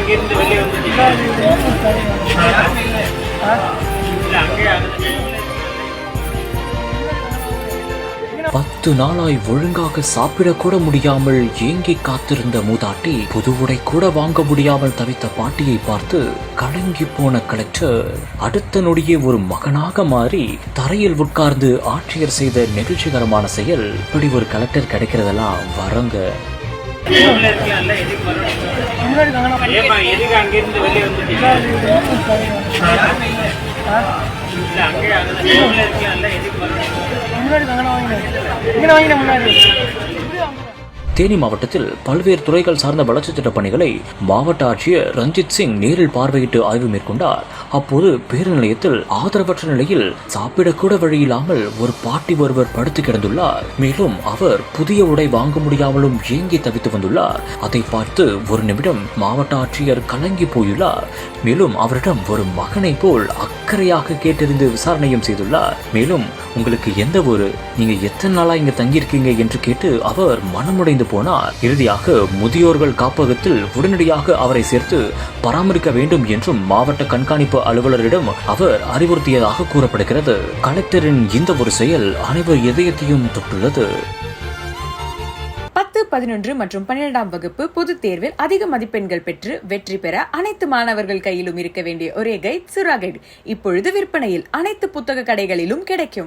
அங்கிருந்து வெளியே பத்து நாளாய் ஒழுங்காக சாப்பிடக்கூட முடியாமல் ஏங்கி காத்திருந்த மூதாட்டி புது உடை கூட வாங்க முடியாமல் தவித்த பாட்டியை பார்த்து கலங்கி போன கலெக்டர் அடுத்த நொடியே ஒரு மகனாக மாறி தரையில் உட்கார்ந்து ஆட்சியர் செய்த நெகிழ்ச்சிகரமான செயல். இப்படி ஒரு கலெக்டர் கிடைக்கிறதெல்லாம் வரங்க. எதுக்கு அங்கிருந்து வெளியே தேனி மாவட்டத்தில் பல்வேறு துறைகள் சார்ந்த வளர்ச்சி திட்ட பணிகளை மாவட்ட ஆட்சியர் ரஞ்சித் சிங் நேரில் பார்வையிட்டு ஆய்வு மேற்கொண்டார். அப்போது பேருந்து நிலையத்தில் ஆதரவற்ற நிலையில் சாப்பிடக்கூட வழியில்லாமல் ஒரு பாட்டி ஒருவர் படுத்து கிடந்துள்ளார். மேலும் அவர் புதிய உடை வாங்க முடியாமலும் ஏங்கி தவித்து வந்துள்ளார். அதை பார்த்து ஒரு நிமிடம் மாவட்ட ஆட்சியர் கலங்கி போயுள்ளார். மேலும் அவரிடம் ஒரு மகனை போல் அக்கறையாக கேட்டறிந்து விசாரணையும் செய்துள்ளார். மேலும் உங்களுக்கு எந்த ஊரு, நீங்க எத்தனை நாளா இங்க தங்கியிருக்கீங்க என்று கேட்டு அவர் மனமுடைந்து போனார். இறுதியாக முதியோர்கள் காப்பகத்தில் உடனடியாக அவரை சேர்த்து பராமரிக்க வேண்டும் என்றும் மாவட்ட கண்காணிப்பு அலுவலரிடம் அவர் அறிவுறுத்தியதாக கூறப்படுகிறது. கலெக்டரின் இந்த ஒரு செயல் அனைவர் இதயத்தையும் தொட்டுள்ளது. 10, 11 மற்றும் 12ஆம் வகுப்பு பொதுத் தேர்வில் அதிக மதிப்பெண்கள் பெற்று வெற்றி பெற அனைத்து மாணவர்கள் கையிலும் இருக்க வேண்டிய ஒரே கைட் சுறா கைட் இப்பொழுது விற்பனையில் அனைத்து புத்தக கடைகளிலும் கிடைக்கும்.